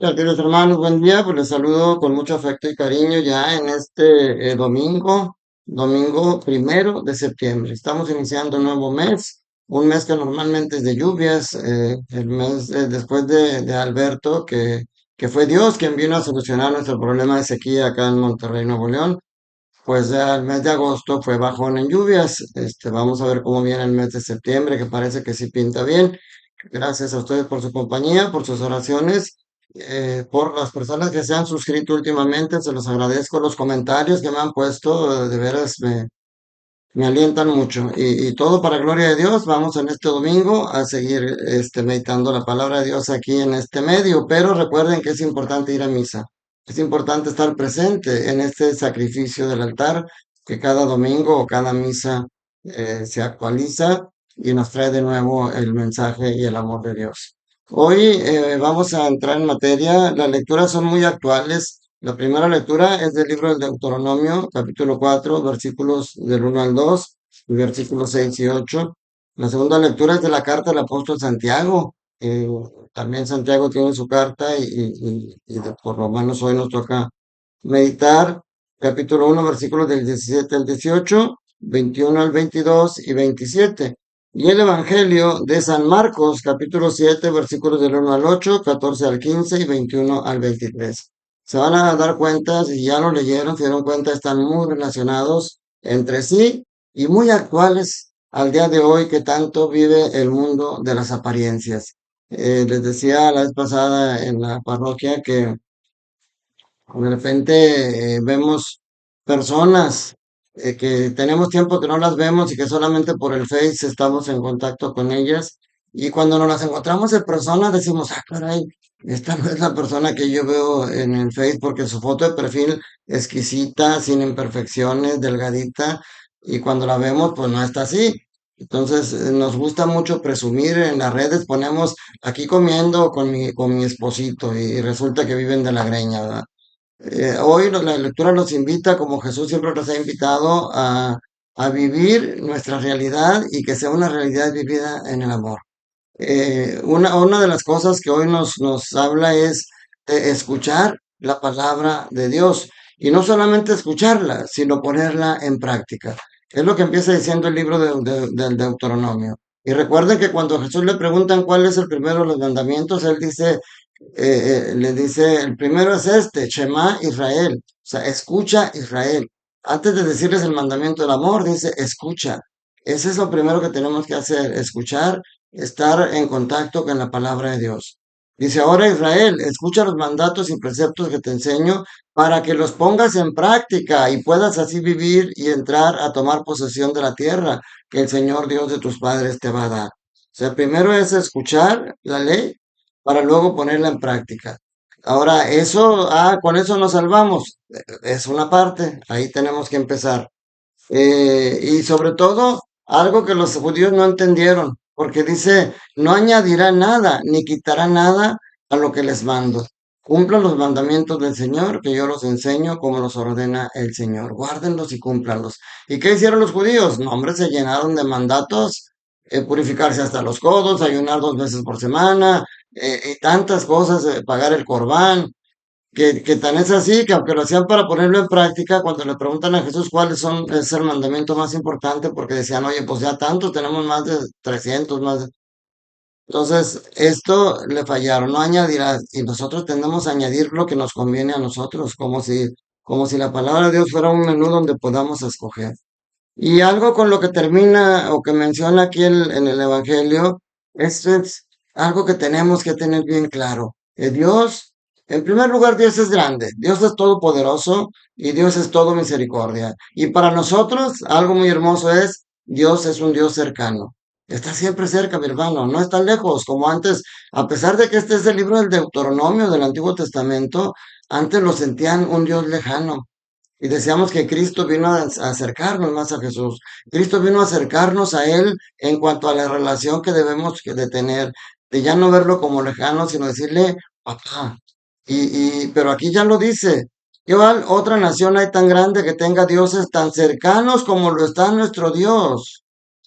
Queridos hermanos, buen día. Pues les saludo con mucho afecto y cariño ya en este domingo 1 de septiembre. Estamos iniciando un nuevo mes, un mes que normalmente es de lluvias, el mes después de Alberto, que fue Dios quien vino a solucionar nuestro problema de sequía acá en Monterrey, Nuevo León. Pues ya el mes de agosto fue bajón en lluvias. Vamos a ver cómo viene el mes de septiembre, que parece que sí pinta bien. Gracias a ustedes por su compañía, por sus oraciones, por las personas que se han suscrito últimamente. Se los agradezco. Los comentarios que me han puesto, de veras me alientan mucho. Y todo para gloria de Dios. Vamos en este domingo a seguir meditando la palabra de Dios aquí en este medio. Pero recuerden que es importante ir a misa. Es importante estar presente en este sacrificio del altar, que cada domingo o cada misa se actualiza y nos trae de nuevo el mensaje y el amor de Dios. Hoy vamos a entrar en materia. Las lecturas son muy actuales. La primera lectura es del libro del Deuteronomio, capítulo 4, versículos del 1 al 2 y versículos 6 y 8. La segunda lectura es de la carta del apóstol Santiago. También Santiago tiene su carta por lo menos hoy nos toca meditar capítulo 1, versículos del 17 al 18, 21 al 22 y 27. Y el Evangelio de San Marcos, capítulo 7, versículos del 1 al 8, 14 al 15 y 21 al 23. Se van a dar cuenta, si ya lo leyeron, se dieron cuenta, están muy relacionados entre sí y muy actuales al día de hoy que tanto vive el mundo de las apariencias. Les decía la vez pasada en la parroquia que de repente vemos personas que tenemos tiempo que no las vemos y que solamente por el Face estamos en contacto con ellas. Y cuando nos las encontramos en persona decimos, ah, caray, esta no es la persona que yo veo en el Face porque su foto de perfil exquisita, sin imperfecciones, delgadita, y cuando la vemos pues no está así. Entonces nos gusta mucho presumir en las redes, ponemos aquí comiendo con mi esposito y resulta que viven de la greña, ¿verdad? Hoy la lectura nos invita, como Jesús siempre nos ha invitado, a vivir nuestra realidad y que sea una realidad vivida en el amor. Una de las cosas que hoy nos habla es de escuchar la palabra de Dios y no solamente escucharla, sino ponerla en práctica. Es lo que empieza diciendo el libro del Deuteronomio. Y recuerden que cuando a Jesús le preguntan cuál es el primero de los mandamientos, él dice, le dice, el primero es este, Shema Israel, o sea, escucha Israel. Antes de decirles el mandamiento del amor, dice, escucha. Ese es lo primero que tenemos que hacer, escuchar, estar en contacto con la palabra de Dios. Dice, ahora Israel, escucha los mandatos y preceptos que te enseño para que los pongas en práctica y puedas así vivir y entrar a tomar posesión de la tierra que el Señor Dios de tus padres te va a dar. O sea, primero es escuchar la ley para luego ponerla en práctica. Ahora, con eso nos salvamos. Es una parte, ahí tenemos que empezar. Y sobre todo, algo que los judíos no entendieron, porque dice, no añadirá nada, ni quitará nada a lo que les mando. Cumplan los mandamientos del Señor, que yo los enseño como los ordena el Señor. Guárdenlos y cúmplanlos. ¿Y qué hicieron los judíos? No, hombre, se llenaron de mandatos, purificarse hasta los codos, ayunar 2 veces por semana, y tantas cosas, pagar el corbán, que tan es así que aunque lo hacían para ponerlo en práctica, cuando le preguntan a Jesús cuáles son, es el mandamiento más importante, porque decían, oye, pues ya tantos, tenemos más de 300 más. Entonces, esto le fallaron, no añadirás, y nosotros tendemos a añadir lo que nos conviene a nosotros, como si la palabra de Dios fuera un menú donde podamos escoger. Y algo con lo que termina o que menciona aquí en el Evangelio, esto es algo que tenemos que tener bien claro. Que Dios, en primer lugar, Dios es grande, Dios es todopoderoso y Dios es todo misericordia. Y para nosotros, algo muy hermoso es, Dios es un Dios cercano. Está siempre cerca, mi hermano, no está lejos, como antes, a pesar de que este es el libro del Deuteronomio del Antiguo Testamento, antes lo sentían un Dios lejano. Y decíamos que Cristo vino a acercarnos más a Jesús. Cristo vino a acercarnos a Él en cuanto a la relación que debemos de tener, de ya no verlo como lejano, sino decirle, papá. Pero aquí ya lo dice. ¿Qué otra nación hay tan grande que tenga dioses tan cercanos como lo está nuestro Dios?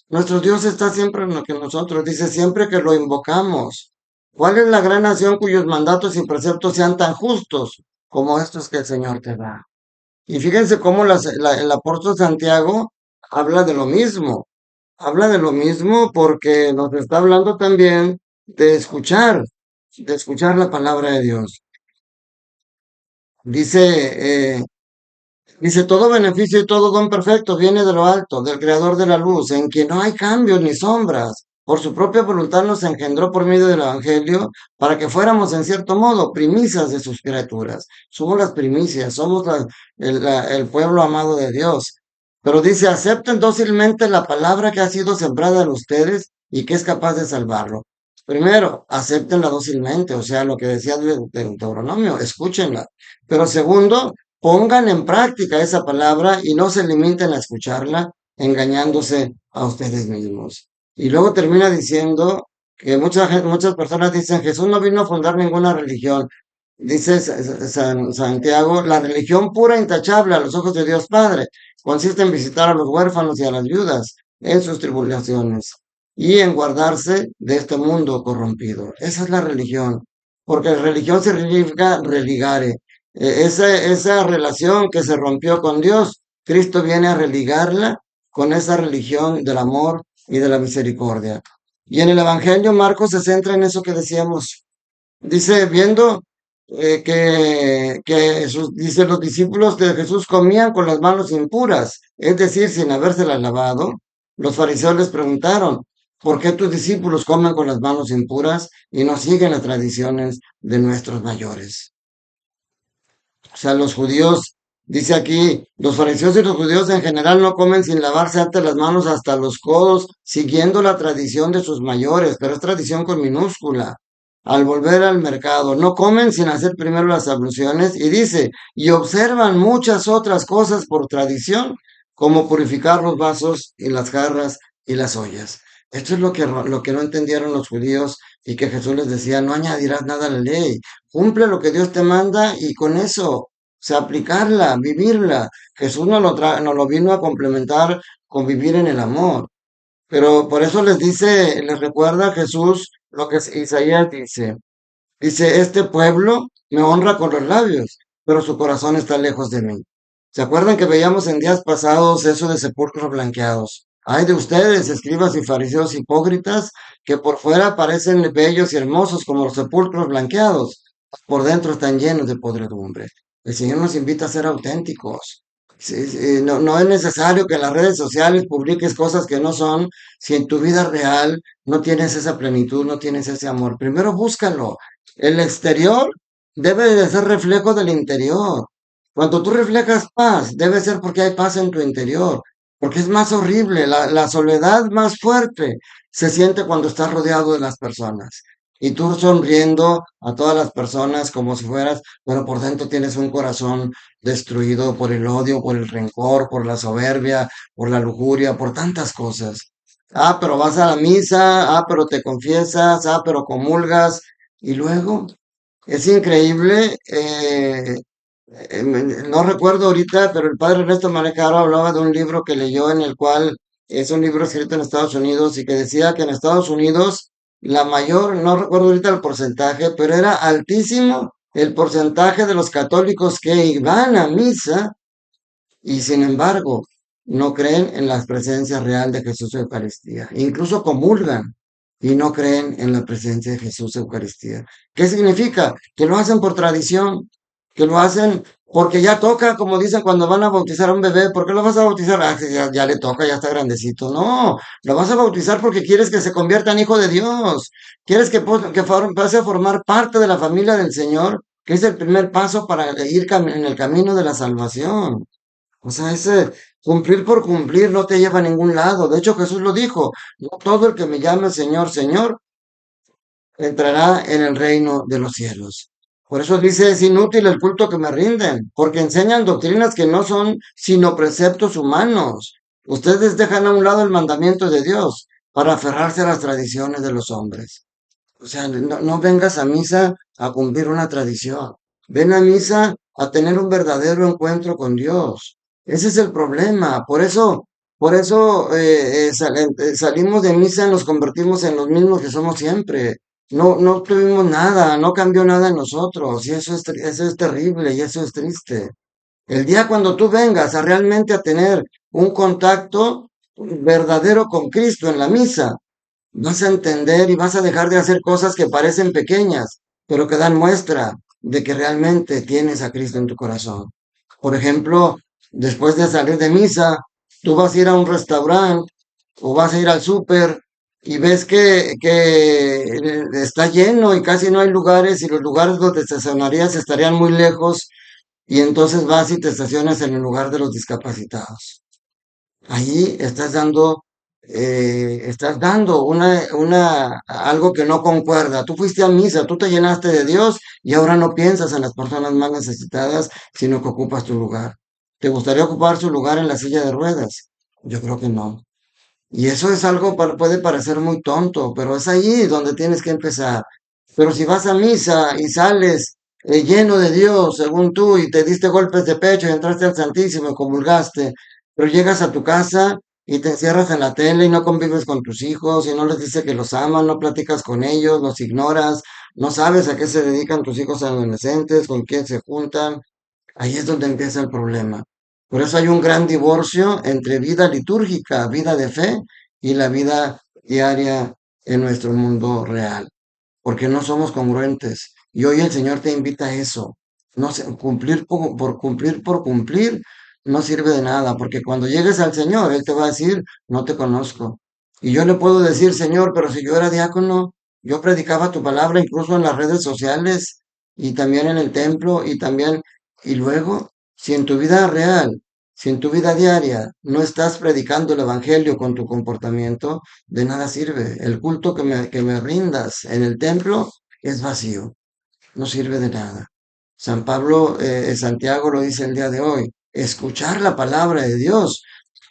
Nuestro Dios está siempre en lo que nosotros, dice siempre que lo invocamos. ¿Cuál es la gran nación cuyos mandatos y preceptos sean tan justos como estos que el Señor te da? Y fíjense cómo el apóstol Santiago habla de lo mismo. Habla de lo mismo porque nos está hablando también de escuchar la palabra de Dios. Dice, dice, todo beneficio y todo don perfecto viene de lo alto, del Creador de la luz, en quien no hay cambios ni sombras. Por su propia voluntad nos engendró por medio del Evangelio para que fuéramos, en cierto modo, primicias de sus criaturas. Somos las primicias, somos el pueblo amado de Dios. Pero dice, acepten dócilmente la palabra que ha sido sembrada en ustedes y que es capaz de salvarlo. Primero, acéptenla dócilmente, o sea, lo que decía Deuteronomio, escúchenla. Pero segundo, pongan en práctica esa palabra y no se limiten a escucharla, engañándose a ustedes mismos. Y luego termina diciendo que muchas personas dicen, Jesús no vino a fundar ninguna religión. Dice Santiago, la religión pura e intachable a los ojos de Dios Padre consiste en visitar a los huérfanos y a las viudas en sus tribulaciones y en guardarse de este mundo corrompido. Esa es la religión, porque religión significa religare, esa relación que se rompió con Dios, Cristo viene a religarla con esa religión del amor y de la misericordia. Y en el Evangelio Marcos se centra en eso que decíamos. Dice, viendo dice, los discípulos de Jesús comían con las manos impuras, es decir, sin habérselas lavado. Los fariseos les preguntaron, ¿por qué tus discípulos comen con las manos impuras y no siguen las tradiciones de nuestros mayores? O sea, los judíos, dice aquí, los fariseos y los judíos en general no comen sin lavarse antes las manos hasta los codos, siguiendo la tradición de sus mayores, pero es tradición con minúscula. Al volver al mercado, no comen sin hacer primero las abluciones y dice, y observan muchas otras cosas por tradición, como purificar los vasos y las jarras y las ollas. Esto es lo que no entendieron los judíos y que Jesús les decía, no añadirás nada a la ley, cumple lo que Dios te manda y con eso sea, aplicarla, vivirla. Jesús nos lo vino a complementar con vivir en el amor. Pero por eso les dice, les recuerda a Jesús lo que Isaías dice. Dice, este pueblo me honra con los labios, pero su corazón está lejos de mí. ¿Se acuerdan que veíamos en días pasados eso de sepulcros blanqueados? Hay de ustedes, escribas y fariseos hipócritas, que por fuera parecen bellos y hermosos como los sepulcros blanqueados, por dentro están llenos de podredumbre. El Señor nos invita a ser auténticos. Sí, sí, no, no es necesario que en las redes sociales publiques cosas que no son, si en tu vida real no tienes esa plenitud, no tienes ese amor. Primero búscalo. El exterior debe de ser reflejo del interior. Cuando tú reflejas paz, debe ser porque hay paz en tu interior, porque es más horrible, la soledad más fuerte se siente cuando estás rodeado de las personas. Y tú sonriendo a todas las personas como si fueras, pero por dentro tienes un corazón destruido por el odio, por el rencor, por la soberbia, por la lujuria, por tantas cosas. Ah, pero vas a la misa, ah, pero te confiesas, ah, pero comulgas, y luego es increíble, no recuerdo ahorita, pero el padre Ernesto Manejaro hablaba de un libro que leyó en el cual es un libro escrito en Estados Unidos y que decía que en Estados Unidos la mayor, no recuerdo ahorita el porcentaje, pero era altísimo el porcentaje de los católicos que iban a misa y sin embargo no creen en la presencia real de Jesús en Eucaristía. Incluso comulgan y no creen en la presencia de Jesús en Eucaristía. ¿Qué significa? Que lo hacen por tradición, que lo hacen porque ya toca, como dicen cuando van a bautizar a un bebé. ¿Por qué lo vas a bautizar? Ah, que ya le toca, ya está grandecito. No, lo vas a bautizar porque quieres que se convierta en hijo de Dios. Quieres pase a formar parte de la familia del Señor, que es el primer paso para ir en el camino de la salvación. O sea, ese cumplir por cumplir no te lleva a ningún lado. De hecho, Jesús lo dijo, no todo el que me llame Señor, Señor, entrará en el reino de los cielos. Por eso dice, es inútil el culto que me rinden, porque enseñan doctrinas que no son sino preceptos humanos. Ustedes dejan a un lado el mandamiento de Dios para aferrarse a las tradiciones de los hombres. O sea, no vengas a misa a cumplir una tradición. Ven a misa a tener un verdadero encuentro con Dios. Ese es el problema. Por eso salimos de misa y nos convertimos en los mismos que somos siempre. no tuvimos nada, no cambió nada en nosotros, y eso es terrible y eso es triste. El día cuando tú vengas a realmente a tener un contacto verdadero con Cristo en la misa, vas a entender y vas a dejar de hacer cosas que parecen pequeñas, pero que dan muestra de que realmente tienes a Cristo en tu corazón. Por ejemplo, después de salir de misa, tú vas a ir a un restaurante o vas a ir al súper y ves que está lleno y casi no hay lugares y los lugares donde te estacionarías estarían muy lejos y entonces vas y te estacionas en el lugar de los discapacitados. Ahí estás dando algo que no concuerda. Tú fuiste a misa, tú te llenaste de Dios y ahora no piensas en las personas más necesitadas, sino que ocupas tu lugar. ¿Te gustaría ocupar su lugar en la silla de ruedas? Yo creo que no. Y eso es algo, puede parecer muy tonto, pero es ahí donde tienes que empezar. Pero si vas a misa y sales lleno de Dios, según tú, y te diste golpes de pecho y entraste al Santísimo y comulgaste, pero llegas a tu casa y te encierras en la tele y no convives con tus hijos y no les dices que los aman, no platicas con ellos, los ignoras, no sabes a qué se dedican tus hijos adolescentes, con quién se juntan, ahí es donde empieza el problema. Por eso hay un gran divorcio entre vida litúrgica, vida de fe, y la vida diaria en nuestro mundo real, porque no somos congruentes. Y hoy el Señor te invita a eso. No sé, cumplir por cumplir no sirve de nada, porque cuando llegues al Señor, Él te va a decir, no te conozco. Y yo le puedo decir, Señor, pero si yo era diácono, yo predicaba tu palabra incluso en las redes sociales y también en el templo y también, y luego, si en tu vida real, si en tu vida diaria no estás predicando el Evangelio con tu comportamiento, de nada sirve. El culto que me rindas en el templo es vacío, no sirve de nada. San Pablo, Santiago lo dice el día de hoy, escuchar la palabra de Dios,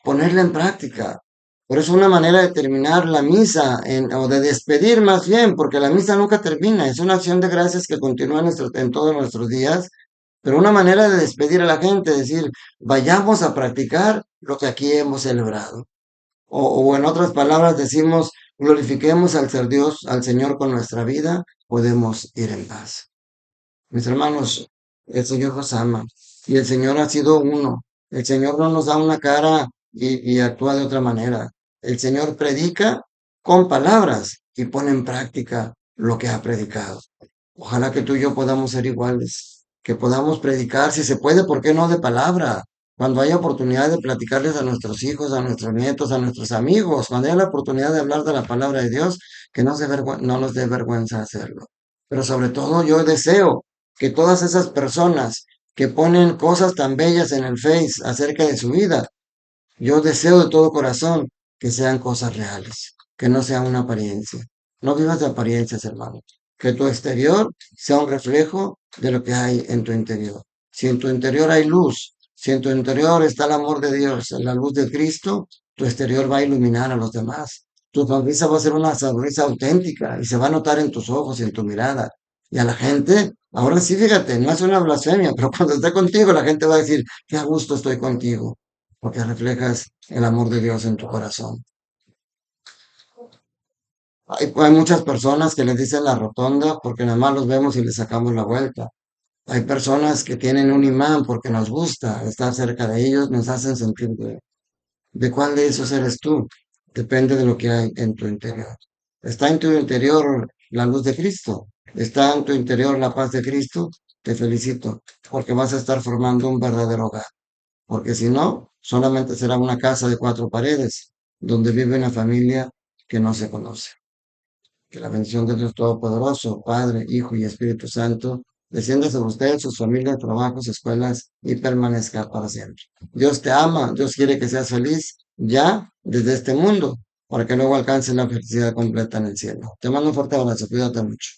ponerla en práctica. Por eso una manera de terminar la misa, o de despedir más bien, porque la misa nunca termina, es una acción de gracias que continúa en todos nuestros días, pero una manera de despedir a la gente, decir, vayamos a practicar lo que aquí hemos celebrado. O en otras palabras decimos, glorifiquemos al ser Dios, al Señor con nuestra vida, podemos ir en paz. Mis hermanos, el Señor nos ama y el Señor ha sido uno. El Señor no nos da una cara y actúa de otra manera. El Señor predica con palabras y pone en práctica lo que ha predicado. Ojalá que tú y yo podamos ser iguales, que podamos predicar, si se puede, ¿por qué no de palabra? Cuando haya oportunidad de platicarles a nuestros hijos, a nuestros nietos, a nuestros amigos, cuando haya la oportunidad de hablar de la palabra de Dios, que no nos dé vergüenza hacerlo. Pero sobre todo yo deseo que todas esas personas que ponen cosas tan bellas en el Face acerca de su vida, yo deseo de todo corazón que sean cosas reales, que no sean una apariencia. No vivas de apariencias, hermano. Que tu exterior sea un reflejo de lo que hay en tu interior. Si en tu interior hay luz, si en tu interior está el amor de Dios, la luz de Cristo, tu exterior va a iluminar a los demás. Tu sonrisa va a ser una sonrisa auténtica y se va a notar en tus ojos y en tu mirada. Y a la gente, ahora sí, fíjate, no es una blasfemia, pero cuando esté contigo, la gente va a decir, qué a gusto estoy contigo porque reflejas el amor de Dios en tu corazón. Hay muchas personas que les dicen la rotonda porque nada más los vemos y les sacamos la vuelta. Hay personas que tienen un imán porque nos gusta estar cerca de ellos, nos hacen sentir de cuál de esos eres tú. Depende de lo que hay en tu interior. ¿Está en tu interior la luz de Cristo? ¿Está en tu interior la paz de Cristo? Te felicito porque vas a estar formando un verdadero hogar. Porque si no, solamente será una casa de cuatro paredes, donde vive una familia que no se conoce. Que la bendición de Dios Todopoderoso, Padre, Hijo y Espíritu Santo, descienda sobre ustedes, sus familias, trabajos, escuelas y permanezca para siempre. Dios te ama, Dios quiere que seas feliz ya desde este mundo, para que luego alcances la felicidad completa en el cielo. Te mando un fuerte abrazo, cuídate mucho.